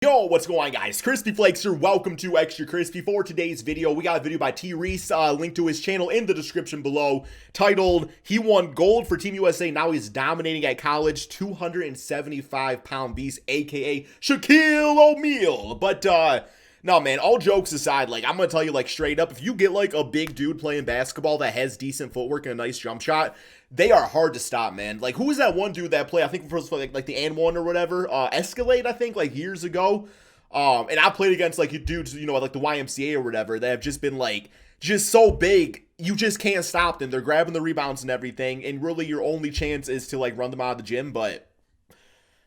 Yo, what's going on, guys? Crispy Flakes here. Welcome to Extra Crispy. For today's video, we got a video by T. Reese, link to his channel in the description below, titled, "He won gold for Team USA, now he's dominating at college, 275-pound beast, aka Shaquille O'Neal." But, no, man, all jokes aside, like, I'm gonna tell you, like, straight up, if you get, like, a big dude playing basketball that has decent footwork and a nice jump shot, they are hard to stop, man. Like, who was that one dude that played, I think, for, like the And1 or whatever, Escalade, I think, like, years ago? And I played against, like, dudes, you know, like the YMCA or whatever, that have just been, like, just so big, you just can't stop them. They're grabbing the rebounds and everything, and really your only chance is to, like, run them out of the gym, but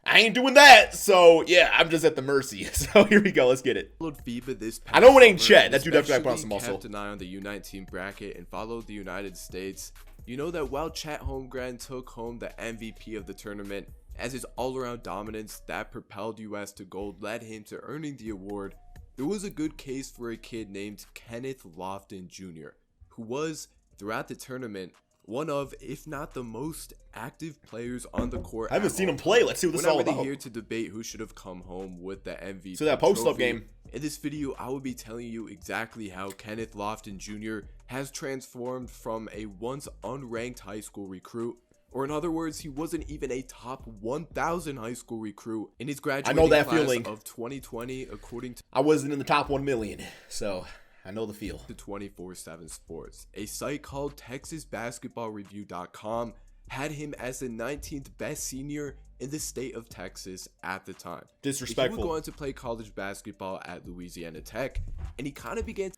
I ain't doing that, so yeah, I'm just at the mercy. So here we go, let's get it. FIBA this I know it ain't Chet. That dude definitely put on some muscle. Kept an eye on the U19 bracket and followed the United States. You know that while Chet Holmgren took home the MVP of the tournament, as his all-around dominance that propelled US to gold led him to earning the award, there was a good case for a kid named Kenneth Lofton Jr., who was, throughout the tournament, one of, if not the most active players on the court. I haven't seen him play. Let's see what this is all about. We're not really here to debate who should have come home with the MVP. So that post-up game. In this video, I will be telling you exactly how Kenneth Lofton Jr. has transformed from a once unranked high school recruit, or in other words, he wasn't even a top 1,000 high school recruit in his graduating class of 2020, according to I wasn't in the top 1 million, so I know the feel. The 24/7 Sports, a site called TexasBasketballReview.com, had him as the 19th best senior in the state of Texas at the time. Disrespectful. He was going to play college basketball at Louisiana Tech, and he kind of began to...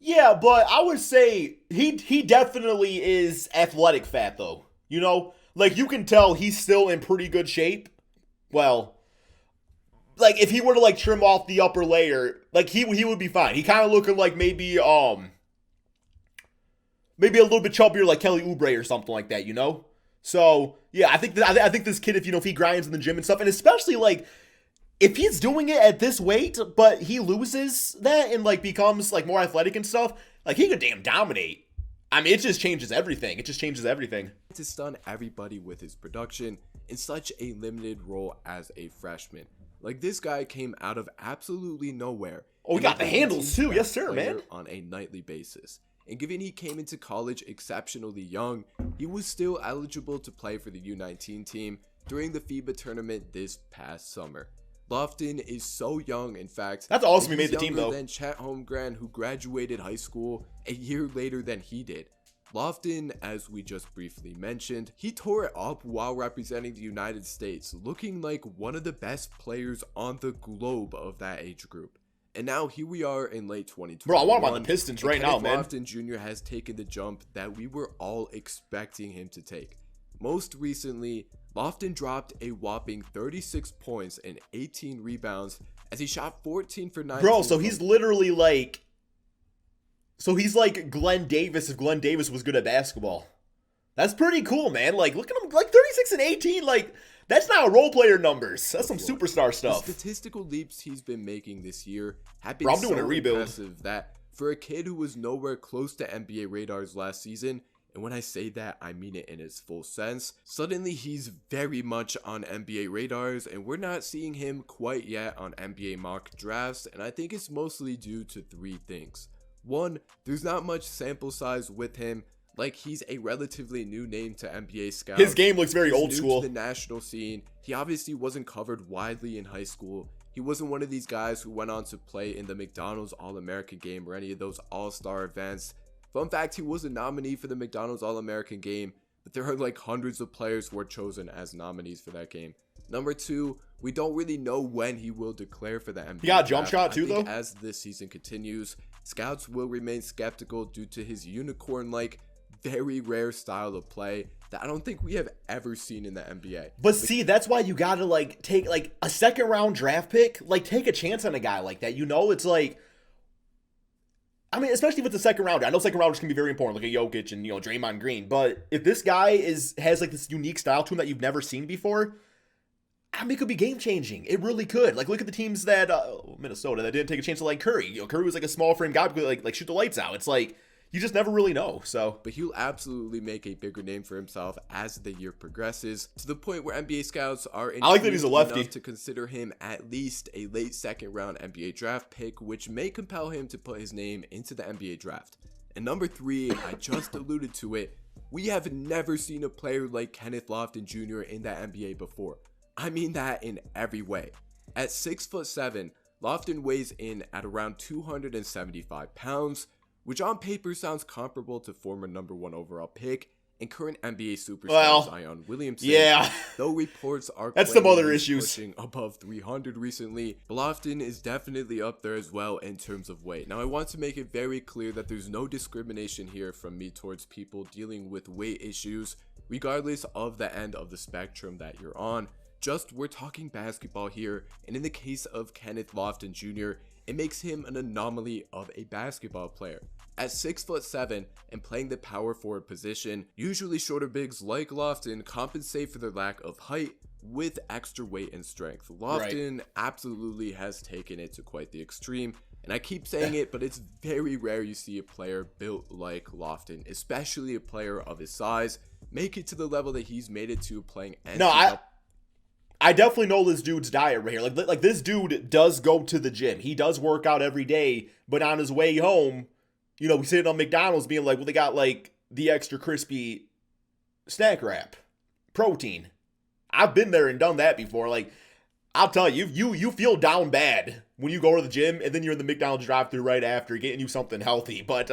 Yeah, but I would say he definitely is athletic fat, though. You know, like, you can tell he's still in pretty good shape. Well, like, if he were to, like, trim off the upper layer, like, he would be fine. He kind of looking like maybe a little bit chubbier, like Kelly Oubre or something like that, you know? So, yeah, I think this kid, if he grinds in the gym and stuff, and especially, like, if he's doing it at this weight, but he loses that and, like, becomes, like, more athletic and stuff, like, he could damn dominate. I mean, it just changes everything. It just changes everything. To stun everybody with his production in such a limited role as a freshman. Like, this guy came out of absolutely nowhere. Oh, we got the handles too. Yes, sir, man. On a nightly basis. And given he came into college exceptionally young, he was still eligible to play for the U19 team during the FIBA tournament this past summer. Lofton is so young, in fact. That's awesome he made the team, though. Than Chet Holmgren, who graduated high school a year later than he did. Lofton, as we just briefly mentioned, he tore it up while representing the United States, looking like one of the best players on the globe of that age group. And now here we are in late 2020. Bro, I want him on the Pistons right now, man. Lofton Jr. has taken the jump that we were all expecting him to take. Most recently, Lofton dropped a whopping 36 points and 18 rebounds as he shot 14 for 19. Bro, so he's literally like... So he's like Glenn Davis if Glenn Davis was good at basketball. That's pretty cool, man. Like, look at him, like 36 and 18, like, that's not role player numbers. That's some superstar stuff. The statistical leaps he's been making this year have been so impressive that for a kid who was nowhere close to NBA radars last season, and when I say that, I mean it in its full sense, suddenly he's very much on NBA radars, and we're not seeing him quite yet on NBA mock drafts, and I think it's mostly due to three things. One, there's not much sample size with him. Like, he's a relatively new name to NBA scouts. His game looks very old school. To the national scene. He obviously wasn't covered widely in high school. He wasn't one of these guys who went on to play in the McDonald's All-American game or any of those all-star events. Fun fact, he was a nominee for the McDonald's All-American game, but there are like hundreds of players who were chosen as nominees for that game. Number two, we don't really know when he will declare for the NBA. He got a jump shot too, though. As this season continues, scouts will remain skeptical due to his unicorn-like, very rare style of play that I don't think we have ever seen in the NBA. But see, that's why you gotta, like, take, like, a second round draft pick. Like, take a chance on a guy like that. You know, it's like, I mean, especially with the second rounder. I know second rounders can be very important, like a Jokic and, you know, Draymond Green. But if this guy has, like, this unique style to him that you've never seen before, I mean, it could be game-changing. It really could. Like, look at the teams that, Minnesota, that didn't take a chance to, like, Curry. You know, Curry was, like, a small frame guy who could, like shoot the lights out. It's like, you just never really know. So, but he'll absolutely make a bigger name for himself as the year progresses, to the point where NBA scouts are I like that he's a lefty enough to consider him at least a late second round NBA draft pick, which may compel him to put his name into the NBA draft. And number 3, I just alluded to it, we have never seen a player like Kenneth Lofton Jr. in the NBA before. I mean that in every way. At 6'7", Lofton weighs in at around 275 pounds, which on paper sounds comparable to former number 1 overall pick and current NBA superstar Zion Williamson. Yeah. Though reports are that's some other he's issues. pushing above 300 recently, Lofton is definitely up there as well in terms of weight. Now, I want to make it very clear that there's no discrimination here from me towards people dealing with weight issues, regardless of the end of the spectrum that you're on. Just, we're talking basketball here, and in the case of Kenneth Lofton Jr., it makes him an anomaly of a basketball player. At 6'7" and playing the power forward position, usually shorter bigs like Lofton compensate for their lack of height with extra weight and strength. Lofton absolutely has taken it to quite the extreme, and I keep saying it, but it's very rare you see a player built like Lofton, especially a player of his size, make it to the level that he's made it to playing. I definitely know this dude's diet right here. Like this dude does go to the gym. He does work out every day, but on his way home, you know, we sit on McDonald's being like, well, they got like the extra crispy snack wrap, protein. I've been there and done that before. Like, I'll tell you, you feel down bad when you go to the gym and then you're in the McDonald's drive-thru right after getting you something healthy. But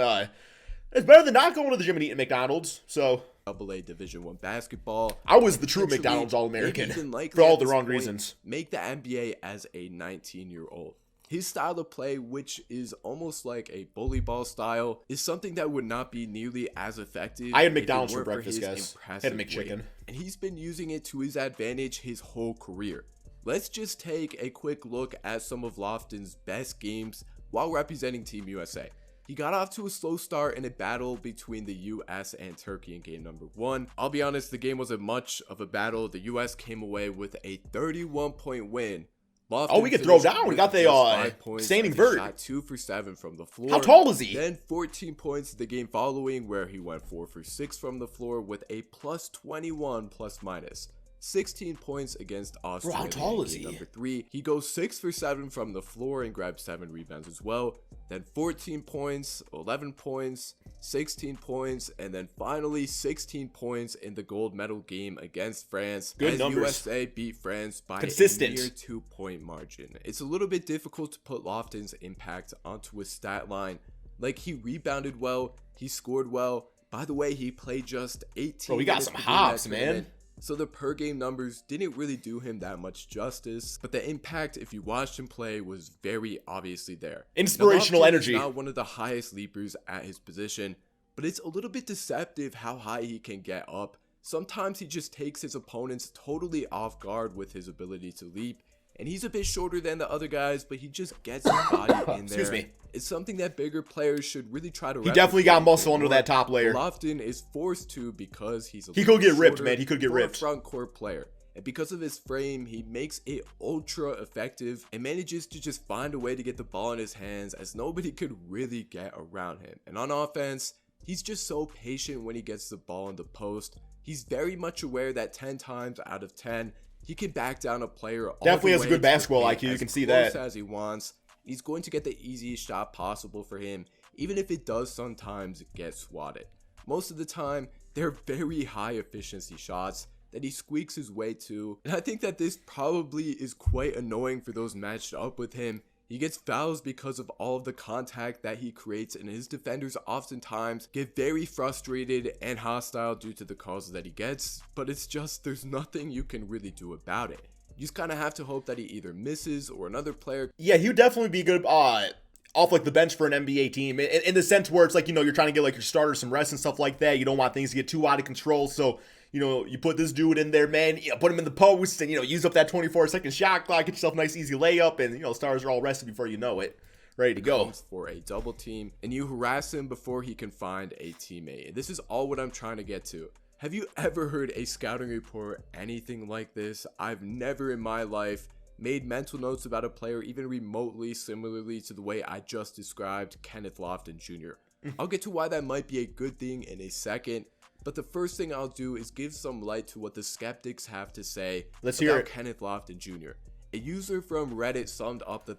it's better than not going to the gym and eating McDonald's. So AA Division I basketball. I was the true McDonald's All-American for all the wrong reasons. Make the NBA as a 19-year-old. His style of play, which is almost like a bully ball style, is something that would not be nearly as effective. I had McDonald's for breakfast, guys. I had a McChicken. And he's been using it to his advantage his whole career. Let's just take a quick look at some of Lofton's best games while representing Team USA. He got off to a slow start in a battle between the US and Turkey in game number 1. I'll be honest, the game wasn't much of a battle. The US came away with a 31-point win. Lofton we could throw down. We got the standing vert. Shot 2 for 7 from the floor. How tall is he? Then 14 points the game following, where he went 4 for 6 from the floor with a plus 21 plus minus. 16 points against Austria. Bro, how tall is he? Number 3, he goes 6 for 7 from the floor and grabs 7 rebounds as well. Then 14 points, 11 points, 16 points, and then finally 16 points in the gold medal game against France. Good as numbers. USA beat France by Consistent. a mere 2-point margin. It's a little bit difficult to put Lofton's impact onto a stat line. Like, he rebounded well, he scored well. By the way, he played just 18 Bro, we got some hops, man. So the per game numbers didn't really do him that much justice, but the impact, if you watched him play, was very obviously there. Inspirational energy. He's not one of the highest leapers at his position, but it's a little bit deceptive how high he can get up. Sometimes he just takes his opponents totally off guard with his ability to leap, and he's a bit shorter than the other guys, but he just gets his body in there. Excuse me. It's something that bigger players should really try to. He definitely got muscle under that top layer. Lofton is forced to because he's he could get ripped, man. He could get ripped. A front court player, and because of his frame, he makes it ultra effective and manages to just find a way to get the ball in his hands, as nobody could really get around him. And on offense, he's just so patient when he gets the ball in the post. He's very much aware that 10 times out of 10, he can back down a player. Definitely has a good basketball IQ. You can see that. As he wants. He's going to get the easiest shot possible for him, even if it does sometimes get swatted. Most of the time, they're very high efficiency shots that he squeaks his way to, and I think that this probably is quite annoying for those matched up with him. He gets fouls because of all of the contact that he creates, and his defenders oftentimes get very frustrated and hostile due to the calls that he gets, but it's just, there's nothing you can really do about it. You just kind of have to hope that he either misses or another player. Yeah, he would definitely be good off like the bench for an NBA team in the sense where it's like, you know, you're trying to get like your starters some rest and stuff like that. You don't want things to get too out of control. So, you know, you put this dude in there, man, you know, put him in the post and, you know, use up that 24-second shot clock, get yourself a nice easy layup, and, you know, stars are all rested before you know it. Ready to go. For a double team, and you harass him before he can find a teammate. And this is all what I'm trying to get to. Have you ever heard a scouting report anything like this? I've never in my life made mental notes about a player even remotely similarly to the way I just described Kenneth Lofton Jr. I'll get to why that might be a good thing in a second. But the first thing I'll do is give some light to what the skeptics have to say about Kenneth Lofton Jr. A user from Reddit summed up the...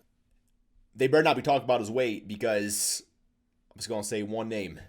They better not be talking about his weight, because I'm just going to say one name.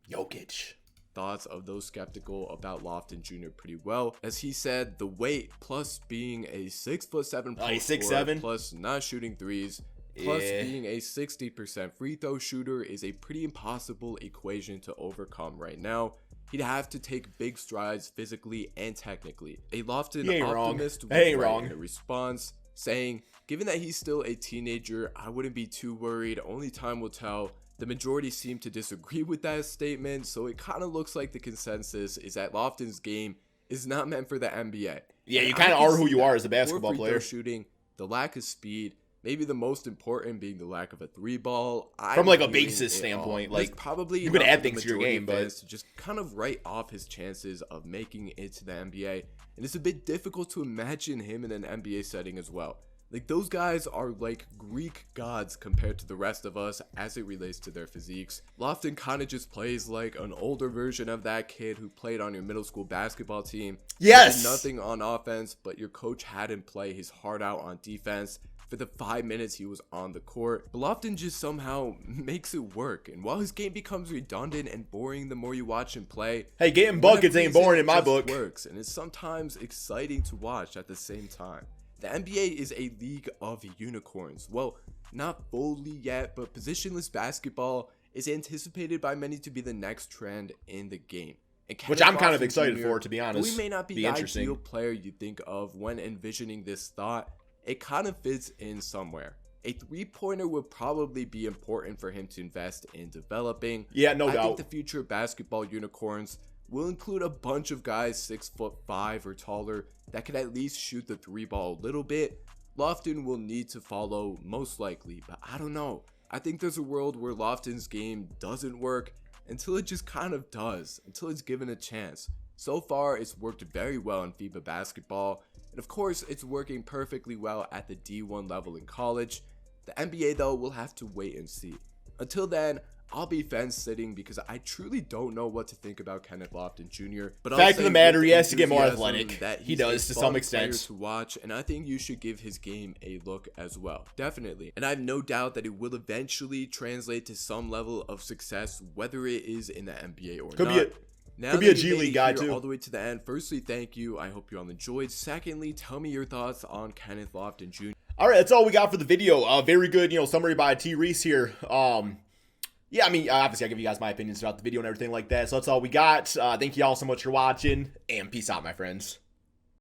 Jokic. Thoughts of those skeptical about Lofton Jr. pretty well, as he said the weight plus being a 6'7" plus not shooting threes plus being a 60% free throw shooter is a pretty impossible equation to overcome right now. He'd have to take big strides physically and technically. A Lofton optimist was right in a response, saying, given that he's still a teenager, I wouldn't be too worried, only time will tell. The majority seem to disagree with that statement, so it kind of looks like the consensus is that Lofton's game is not meant for the NBA. Yeah, you kind of are who you are as a basketball Poor free player. throw shooting, the lack of speed, maybe the most important being the lack of a three ball. From like a basis standpoint, like probably you could add things to your game, but to just kind of write off his chances of making it to the NBA. And it's a bit difficult to imagine him in an NBA setting as well. Like, those guys are like Greek gods compared to the rest of us as it relates to their physiques. Lofton kind of just plays like an older version of that kid who played on your middle school basketball team. Yes! Did nothing on offense, but your coach had him play his heart out on defense for the 5 minutes he was on the court. But Lofton just somehow makes it work. And while his game becomes redundant and boring the more you watch him play, hey, getting buckets ain't boring in my book. Works, and it's sometimes exciting to watch at the same time. The NBA is a league of unicorns. Well, not fully yet, but positionless basketball is anticipated by many to be the next trend in the game. Which I'm kind of excited for, to be honest. We may not be the ideal player you think of when envisioning this thought. It kind of fits in somewhere. A three-pointer would probably be important for him to invest in developing. Yeah, no doubt. I think the future basketball unicorns will include a bunch of guys 6'5" or taller that can at least shoot the three ball a little bit. Lofton will need to follow most likely, but I don't know. I think there's a world where Lofton's game doesn't work until it just kind of does, until it's given a chance. So far, it's worked very well in FIBA basketball, and of course, it's working perfectly well at the D1 level in college. The NBA, though, will have to wait and see. Until then, I'll be fence sitting because I truly don't know what to think about Kenneth Lofton Jr. But fact of the matter, he has to get more athletic. He does to some extent. To watch, and I think you should give his game a look as well. Definitely. And I have no doubt that it will eventually translate to some level of success, whether it is in the NBA or not. Could be a G League guy too. All the way to the end. Firstly, thank you. I hope you all enjoyed. Secondly, tell me your thoughts on Kenneth Lofton Jr. All right, that's all we got for the video. Very good, summary by T. Reese here. Yeah, I mean, obviously I give you guys my opinions about the video and everything like that. So that's all we got. Thank you all so much for watching, and peace out, my friends.